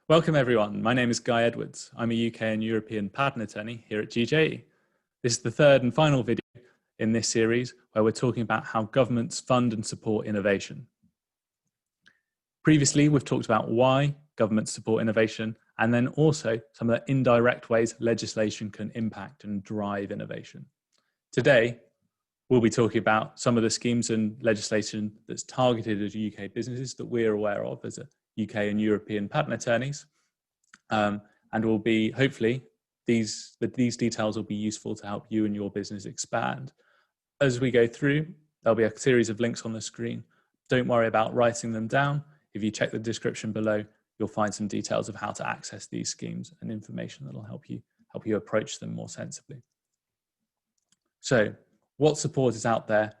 Welcome everyone, my name is Guy Edwards. I'm a UK and European patent attorney here at GJE. This is the third and final video in this series where we're talking about how governments fund and support innovation. Previously, we've talked about why governments support innovation and then also some of the indirect ways legislation can impact and drive innovation. Today, we'll be talking about some of the schemes and legislation that's targeted at UK businesses that we're aware of as a UK and European patent attorneys, and will be, hopefully, these details will be useful to help you and your business expand. As we go through, there'll be a series of links on the screen. Don't worry about writing them down. If you check the description below, you'll find some details of how to access these schemes and information that will help you approach them more sensibly. So, what support is out there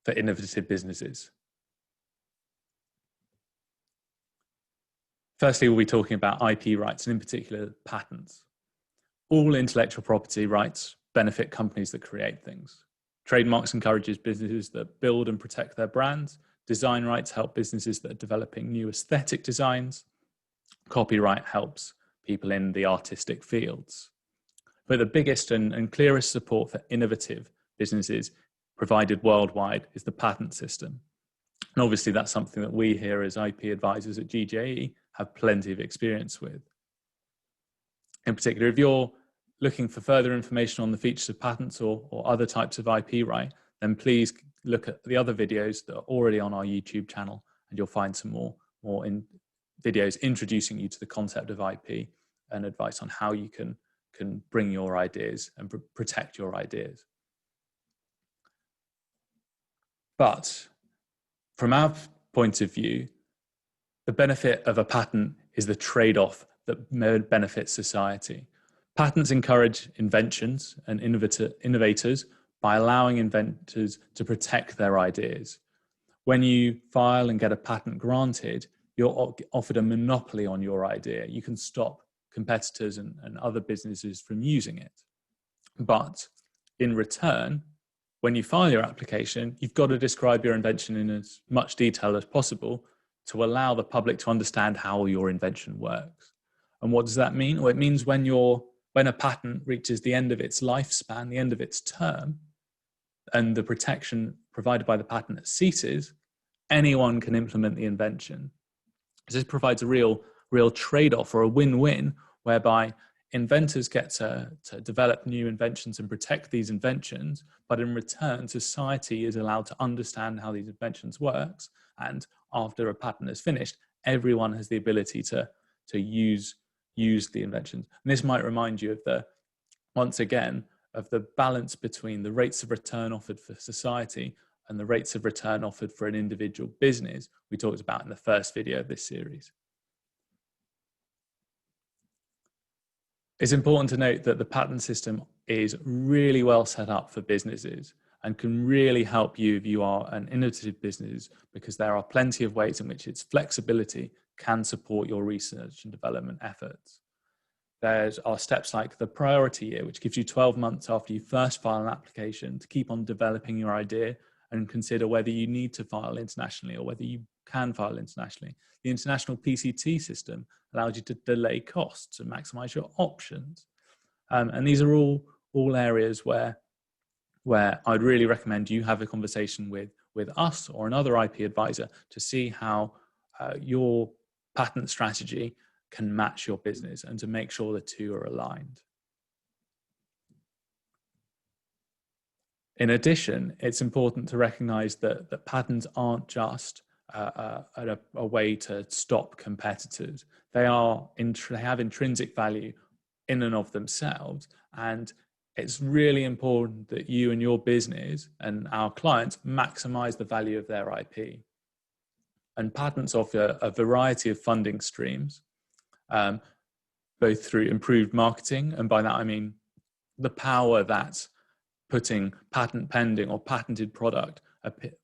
for innovative businesses? Firstly, we'll be talking about IP rights, and in particular, patents. All intellectual property rights benefit companies that create things. Trademarks encourages businesses that build and protect their brands. Design rights help businesses that are developing new aesthetic designs. Copyright helps people in the artistic fields. But the biggest and clearest support for innovative businesses provided worldwide is the patent system. And obviously that's something that we here as IP advisors at GJE have plenty of experience with. In particular, if you're looking for further information on the features of patents or other types of IP right, then please look at the other videos that are already on our YouTube channel, and you'll find some more videos introducing you to the concept of IP and advice on how you can bring your ideas and protect your ideas. But from our point of view, the benefit of a patent is the trade-off that benefits society. Patents encourage inventions and innovators by allowing inventors to protect their ideas. When you file and get a patent granted, you're offered a monopoly on your idea. You can stop competitors and other businesses from using it. But in return, when you file your application, you've got to describe your invention in as much detail as possible to allow the public to understand how your invention works. And what does that mean? Well, it means when a patent reaches the end of its lifespan, the end of its term, and the protection provided by the patent ceases, anyone can implement the invention. This provides a real trade-off or a win-win, whereby inventors get to develop new inventions and protect these inventions, but in return, society is allowed to understand how these inventions works. And after a patent is finished, everyone has the ability to use the inventions. And this might remind you of once again, of the balance between the rates of return offered for society and the rates of return offered for an individual business we talked about in the first video of this series. It's important to note that the patent system is really well set up for businesses and can really help you if you are an innovative business, because there are plenty of ways in which its flexibility can support your research and development efforts. There are steps like the priority year, which gives you 12 months after you first file an application to keep on developing your idea and consider whether you need to file internationally or whether you can file internationally. The international PCT system allows you to delay costs and maximize your options. And these are all areas where I'd really recommend you have a conversation with us or another IP advisor to see how your patent strategy can match your business and to make sure the two are aligned. In addition, it's important to recognize that patents aren't just a way to stop competitors. They have intrinsic value in and of themselves, and it's really important that you and your business and our clients maximize the value of their IP. And patents offer a variety of funding streams, both through improved marketing, and by that I mean the power that putting patent pending or patented product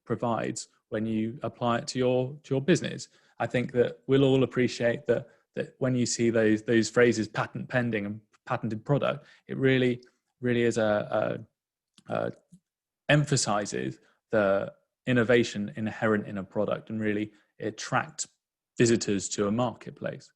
provides when you apply it to your business. I think that we'll all appreciate that when you see those phrases, patent pending and patented product, it really is emphasizes the innovation inherent in a product, and really it attracts visitors to a marketplace.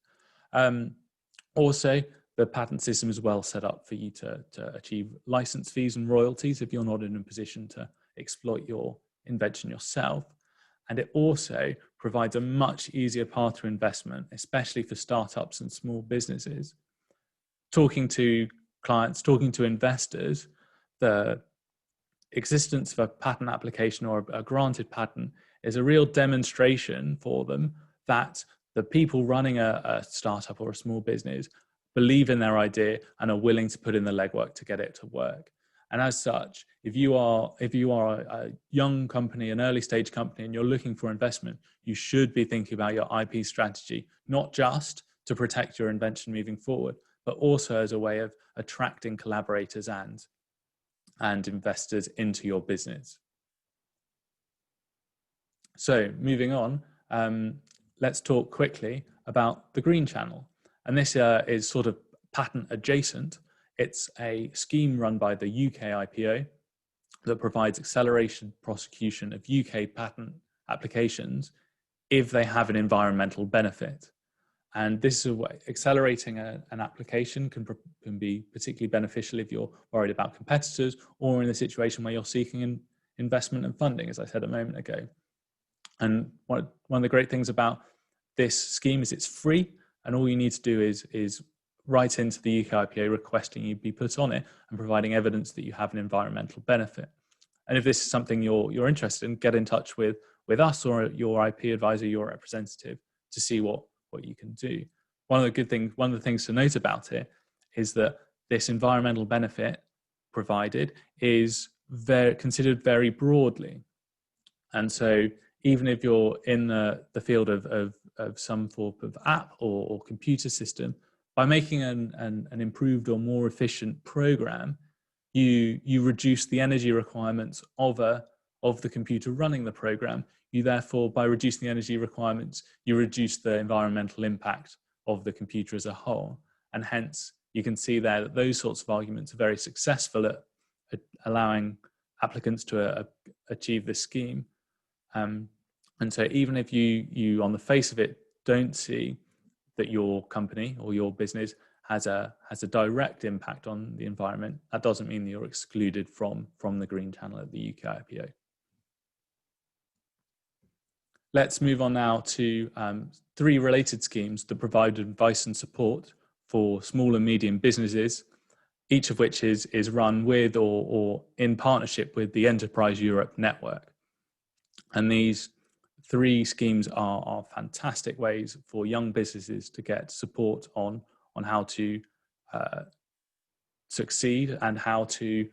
Also, the patent system is well set up for you to achieve license fees and royalties if you're not in a position to exploit your invention yourself. And it also provides a much easier path to investment, especially for startups and small businesses. Talking to clients, talking to investors, the existence of a patent application or a granted patent is a real demonstration for them that the people running a startup or a small business believe in their idea and are willing to put in the legwork to get it to work. And as such, if you are a young company, an early stage company, and you're looking for investment, you should be thinking about your IP strategy, not just to protect your invention moving forward, but also as a way of attracting collaborators and investors into your business. So moving on, let's talk quickly about the Green Channel. And this is sort of patent adjacent. It's a scheme run by the UK IPO that provides accelerated prosecution of UK patent applications if they have an environmental benefit. And this is a way, accelerating an application can be particularly beneficial if you're worried about competitors or in a situation where you're seeking investment and funding, as I said a moment ago. And one of the great things about this scheme is it's free, and all you need to do is write into the UK IPO requesting you be put on it and providing evidence that you have an environmental benefit. And if this is something you're interested in, get in touch with us or your IP advisor, your representative, to see what you can do. One of the things to note about it is that this environmental benefit provided is considered very broadly. And so even if you're in the field of some form of app or computer system, by making an improved or more efficient program, you reduce the energy requirements of the computer running the program. You therefore, by reducing the energy requirements, you reduce the environmental impact of the computer as a whole. And hence, you can see there that those sorts of arguments are very successful at allowing applicants to achieve this scheme. And so even if you on the face of it don't see that your company or your business has a direct impact on the environment, that doesn't mean that you're excluded from the Green Channel at the UK IPO. Let's move on now to 3 related schemes that provide advice and support for small and medium businesses, each of which is run with or in partnership with the Enterprise Europe network. And these 3 schemes are fantastic ways for young businesses to get support on how to succeed and how to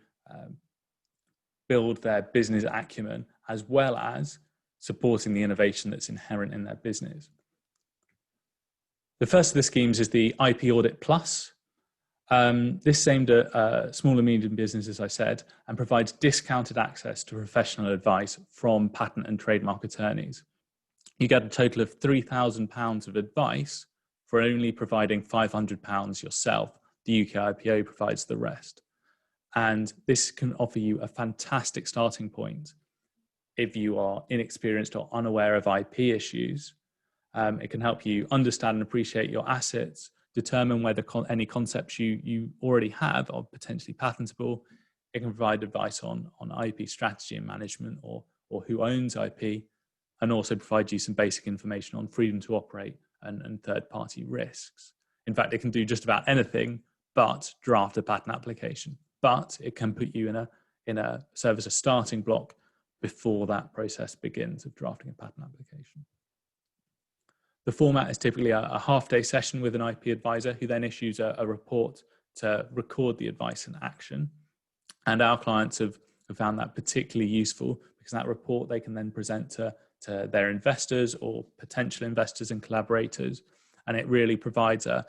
build their business acumen, as well as supporting the innovation that's inherent in their business. The first of the schemes is the IP Audit Plus. This is aimed at small and medium business, as I said, and provides discounted access to professional advice from patent and trademark attorneys. You get a total of £3,000 of advice for only providing £500 yourself. The UK IPO provides the rest. And this can offer you a fantastic starting point if you are inexperienced or unaware of IP issues. It can help you understand and appreciate your assets, determine whether any concepts you already have are potentially patentable. It can provide advice on IP strategy and management or who owns IP, and also provide you some basic information on freedom to operate and third-party risks. In fact, it can do just about anything but draft a patent application. But it can put you in a serve as a starting block before that process begins of drafting a patent application. The format is typically a half-day session with an IP advisor who then issues a report to record the advice and action. And our clients have found that particularly useful because that report they can then present to their investors or potential investors and collaborators. And it really provides a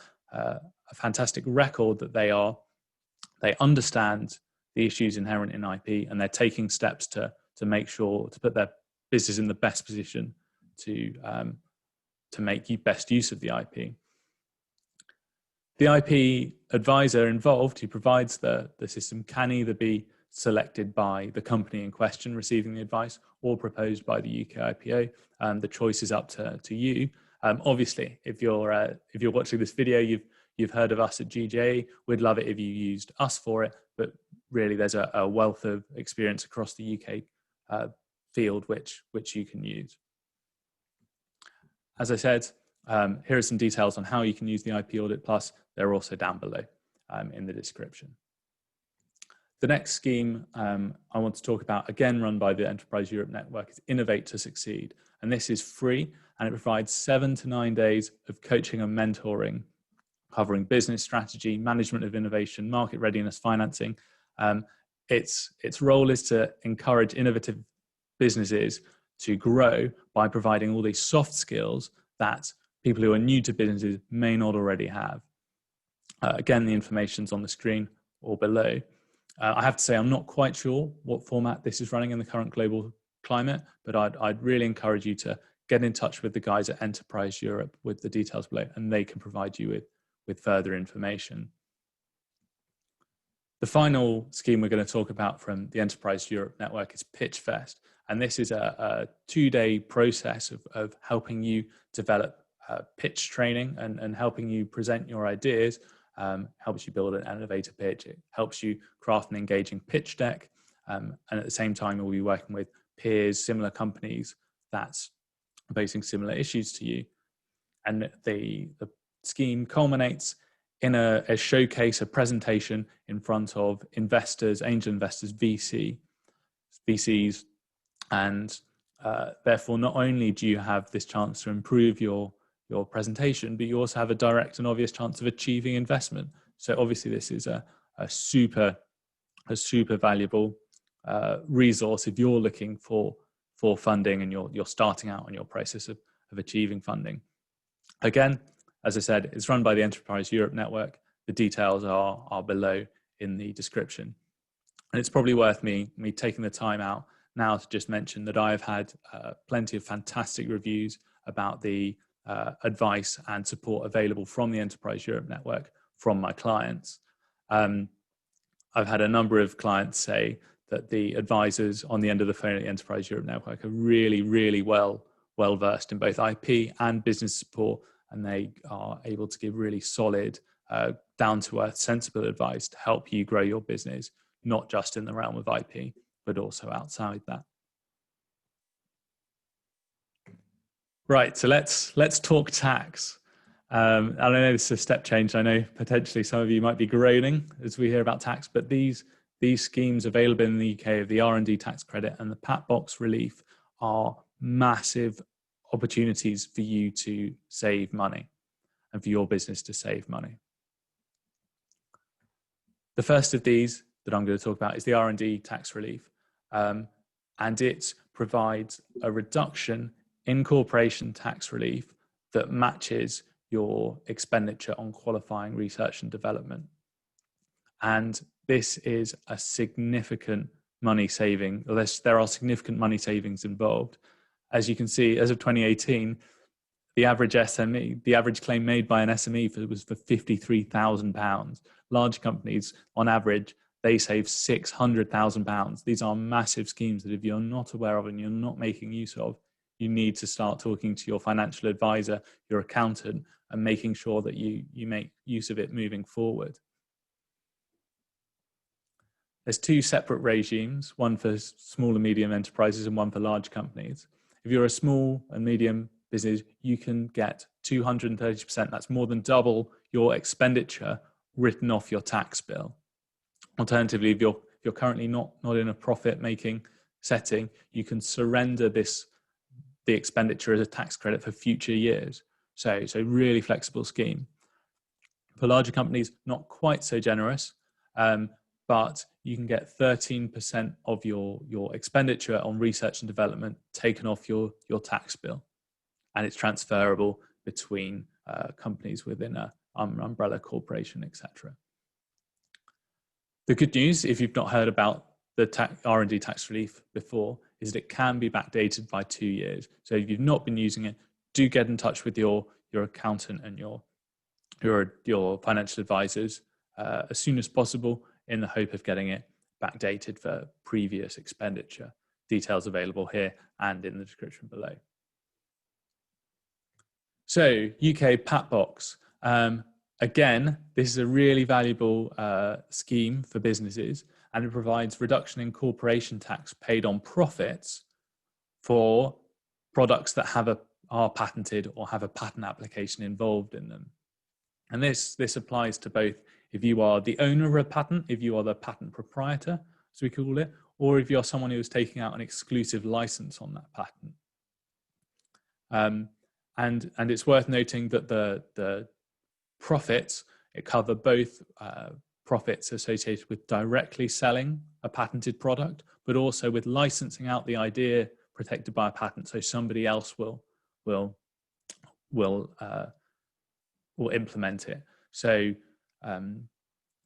fantastic record that they understand the issues inherent in IP, and they're taking steps to make sure to put their business in the best position to make best use of the IP. The IP advisor involved who provides the system can either be selected by the company in question receiving the advice or proposed by the UK IPO. The choice is up to you, Obviously, if you're watching this video, you've heard of us at GJ. We'd love it if you used us for it, but really there's a wealth of experience across the UK field which you can use. As I said, here are some details on how you can use the IP Audit Plus. They're also down below in the description. The next scheme I want to talk about, again run by the Enterprise Europe Network, is Innovate2Succeed. And this is free, and it provides 7 to 9 days of coaching and mentoring, covering business strategy, management of innovation, market readiness, financing. Its role is to encourage innovative businesses to grow by providing all these soft skills that people who are new to businesses may not already have. Again, the information's on the screen or below. I have to say, I'm not quite sure what format this is running in the current global climate, but I'd really encourage you to get in touch with the guys at Enterprise Europe with the details below, and they can provide you with further information. The final scheme we're going to talk about from the Enterprise Europe Network is Pitchfest. And this is a 2-day process of helping you develop pitch training and helping you present your ideas. Helps you build an elevator pitch. It helps you craft an engaging pitch deck. And at the same time, we'll be working with peers, similar companies that's facing similar issues to you. And the scheme culminates in a showcase, a presentation in front of investors, angel investors, VCs, and therefore not only do you have this chance to improve your presentation, but you also have a direct and obvious chance of achieving investment. So obviously this is a super valuable resource if you're looking for funding and you're starting out on your process of achieving funding. Again, as I said, it's run by the Enterprise Europe Network. The details are below in the description. And it's probably worth me taking the time out now to just mention that I have had plenty of fantastic reviews about the advice and support available from the Enterprise Europe Network from my clients. I've had a number of clients say that the advisors on the end of the phone at the Enterprise Europe Network are really well versed in both IP and business support, and they are able to give really solid, down-to-earth, sensible advice to help you grow your business, not just in the realm of IP, but also outside that. Right, so let's talk tax. I know this is a step change. I know potentially some of you might be groaning as we hear about tax, but these schemes available in the UK of the R&D tax credit and the Pat Box relief are massive opportunities for you to save money and for your business to save money. The first of these that I'm going to talk about is the R&D tax relief, and it provides a reduction in corporation tax relief that matches your expenditure on qualifying research and development. And this is a significant money saving. There are significant money savings involved. As you can see, as of 2018, the average SME, the average claim made by an SME was for £53,000. Large companies, on average, they save £600,000. These are massive schemes that if you're not aware of and you're not making use of, you need to start talking to your financial advisor, your accountant, and making sure that you make use of it moving forward. There's 2 separate regimes, one for small and medium enterprises and one for large companies. If you're a small and medium business, you can get 230%. That's more than double your expenditure written off your tax bill. Alternatively, if you're currently not in a profit-making setting, you can surrender the expenditure as a tax credit for future years. So really flexible scheme. For larger companies, not quite so generous, but you can get 13% of your expenditure on research and development taken off your tax bill. And it's transferable between companies within an umbrella corporation, etc. The good news, if you've not heard about the R&D tax relief before, is that it can be backdated by 2 years. So if you've not been using it, do get in touch with your accountant and your financial advisors as soon as possible, in the hope of getting it backdated for previous expenditure. Details available here and in the description below. So UK Pat Box. Again, this is a really valuable scheme for businesses, and it provides reduction in corporation tax paid on profits for products that are patented or have a patent application involved in them. And this applies to both if you are the owner of a patent, if you are the patent proprietor, as we call it, or if you're someone who is taking out an exclusive license on that patent. And it's worth noting that the profits, it cover both profits associated with directly selling a patented product, but also with licensing out the idea protected by a patent, so somebody else will implement it. So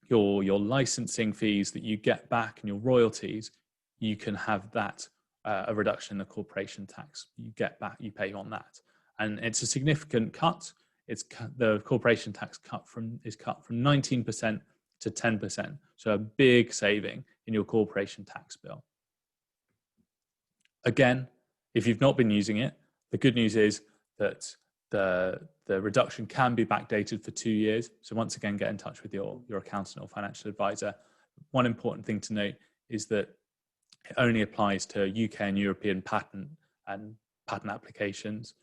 your licensing fees that you get back and your royalties, you can have that a reduction in the corporation tax you get back, you pay on that, and it's a significant cut. The corporation tax is cut from 19% to 10%, so a big saving in your corporation tax bill. Again, if you've not been using it, the good news is that the reduction can be backdated for 2 years. So once again, get in touch with your accountant or financial advisor. One important thing to note is that it only applies to UK and European patent applications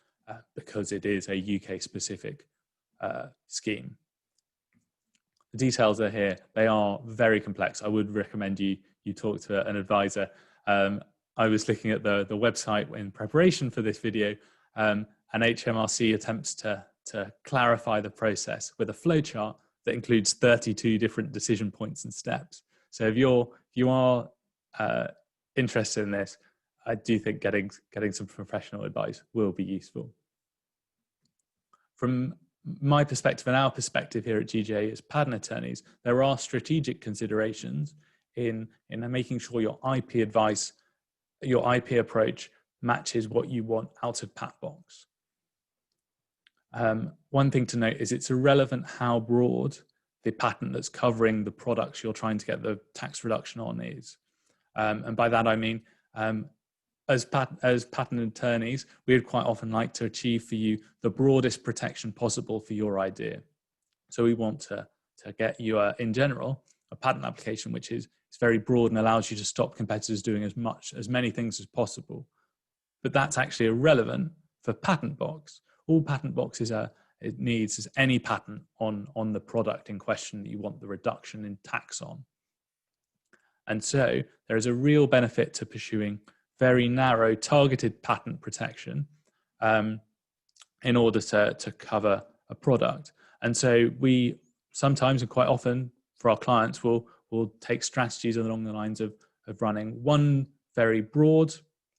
because it is a UK specific scheme. The details are here. They are very complex. I would recommend you talk to an advisor. I was looking at the website in preparation for this video, and HMRC attempts to clarify the process with a flowchart that includes 32 different decision points and steps. So if you are interested in this, I do think getting some professional advice will be useful. From my perspective and our perspective here at GJA as patent attorneys, there are strategic considerations in making sure your IP advice, your IP approach matches what you want out of Pat Box. One thing to note is it's irrelevant how broad the patent that's covering the products you're trying to get the tax reduction on is. And by that I mean, as patent attorneys, we would quite often like to achieve for you the broadest protection possible for your idea. So we want to get you, in general, a patent application which is very broad and allows you to stop competitors doing as many things as possible. But that's actually irrelevant for Patent Box. All Patent Box needs is any patent on the product in question that you want the reduction in tax on. And so there is a real benefit to pursuing very narrow targeted patent protection in order to cover a product. And so we sometimes and quite often for our clients will take strategies along the lines of running one very broad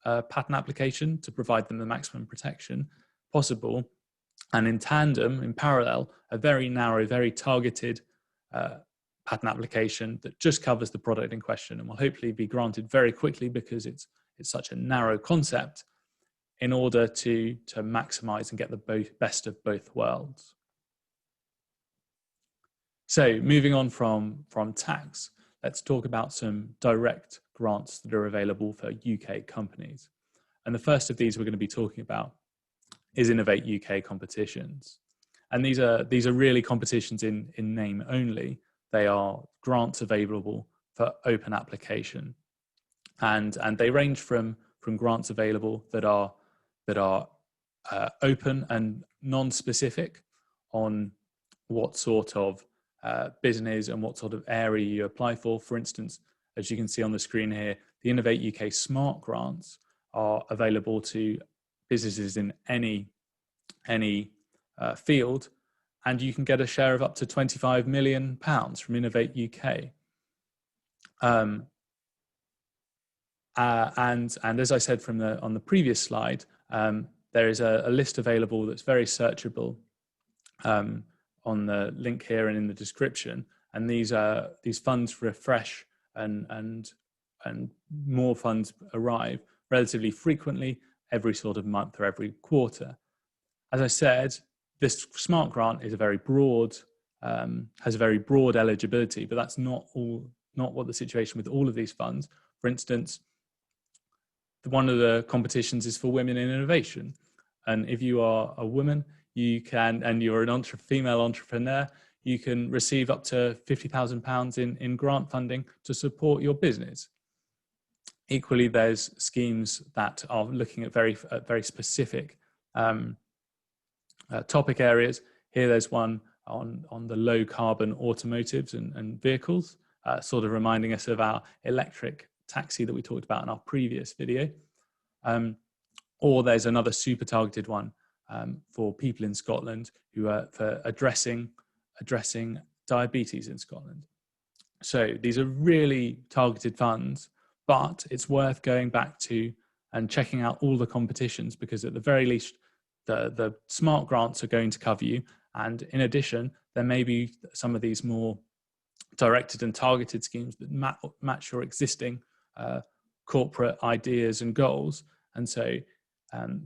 patent application to provide them the maximum protection possible, and in tandem, in parallel, a very narrow, very targeted patent application that just covers the product in question and will hopefully be granted very quickly because it's such a narrow concept, in order to maximize and get the best of both worlds. So moving on from tax, let's talk about some direct grants that are available for UK companies. And the first of these we're going to be talking about is Innovate UK Competitions. And these are really competitions in name only. They are grants available for open application. And they range from grants available that are open and non-specific on what sort of business and what sort of area you apply for. For instance, as you can see on the screen here, the Innovate UK Smart Grants are available to businesses in any field, and you can get a share of up to £25 million from Innovate UK. And as I said on the previous slide, there is a list available that's very searchable on the link here and in the description. And these funds refresh and more funds arrive relatively frequently, every sort of month or every quarter. As I said, this smart grant is has a very broad eligibility, but that's not what the situation with all of these funds. For instance, one of the competitions is for women in innovation. And if you are a woman, you can, and you're an female entrepreneur, you can receive up to £50,000 in grant funding to support your business. Equally, there's schemes that are looking at very specific topic areas. Here there's one on the low carbon automotives and vehicles, sort of reminding us of our electric taxi that we talked about in our previous video. Or there's another super targeted one for people in Scotland who are for addressing diabetes in Scotland. So these are really targeted funds, but it's worth going back to and checking out all the competitions, because at the very least, the smart grants are going to cover you. And in addition, there may be some of these more directed and targeted schemes that match your existing corporate ideas and goals. And so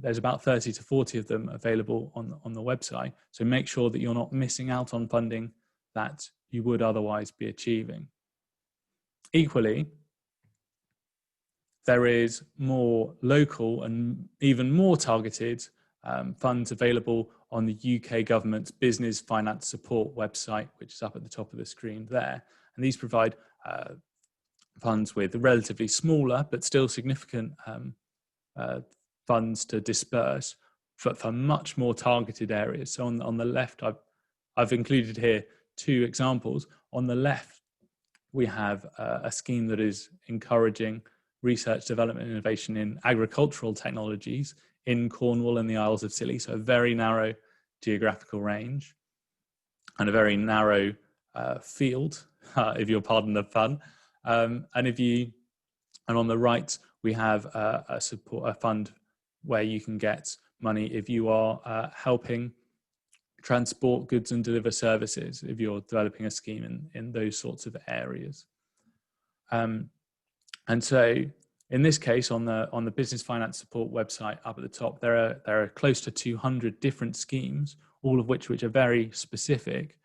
there's about 30 to 40 of them available on the website. So make sure that you're not missing out on funding that you would otherwise be achieving. Equally, there is more local and even more targeted funds available on the UK government's Business Finance Support website, which is up at the top of the screen there. And these provide funds with relatively smaller but still significant funds to disperse for much more targeted areas. So on the left, I've included here two examples. On the left, we have a scheme that is encouraging research, development, and innovation in agricultural technologies in Cornwall and the Isles of Scilly. So a very narrow geographical range and a very narrow field, if you'll pardon the pun. And on the right, we have a fund where you can get money if you are helping transport goods and deliver services, if you're developing a scheme in those sorts of areas. And so in this case, on the Business Finance Support website up at the top, there are close to 200 different schemes, all of which are very specific,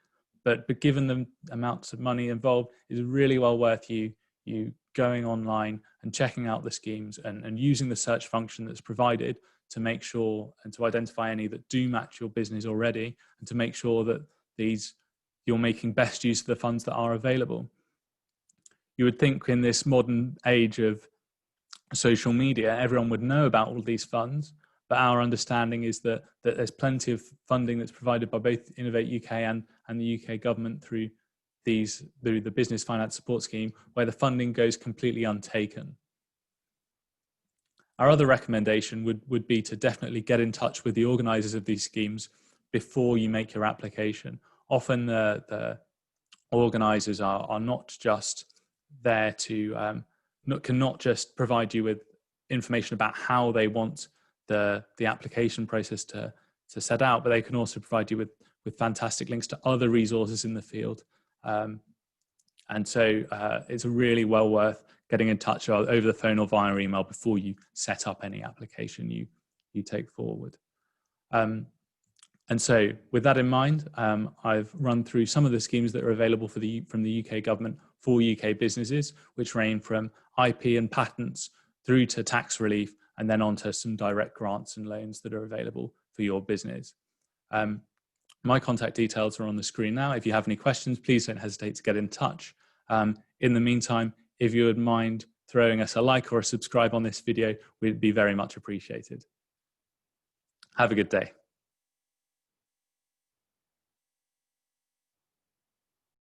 but given the amounts of money involved, is really well worth you going online and checking out the schemes and using the search function that's provided to make sure and to identify any that do match your business already, and to make sure that you're making best use of the funds that are available. You would think in this modern age of social media, everyone would know about all these funds, but our understanding is that there's plenty of funding that's provided by both Innovate UK and the UK government through the Business Finance Support Scheme, where the funding goes completely untaken. Our other recommendation would be to definitely get in touch with the organisers of these schemes before you make your application. Often the organisers are not just there to cannot just provide you with information about how they want the application process to set out, but they can also provide you with fantastic links to other resources in the field. And so it's really well worth getting in touch over the phone or via email before you set up any application you take forward. And so with that in mind, I've run through some of the schemes that are available from the UK government for UK businesses, which range from IP and patents through to tax relief, and then onto some direct grants and loans that are available for your business. My contact details are on the screen now. If you have any questions, please don't hesitate to get in touch. In the meantime, if you would mind throwing us a like or a subscribe on this video, we'd be very much appreciated. Have a good day.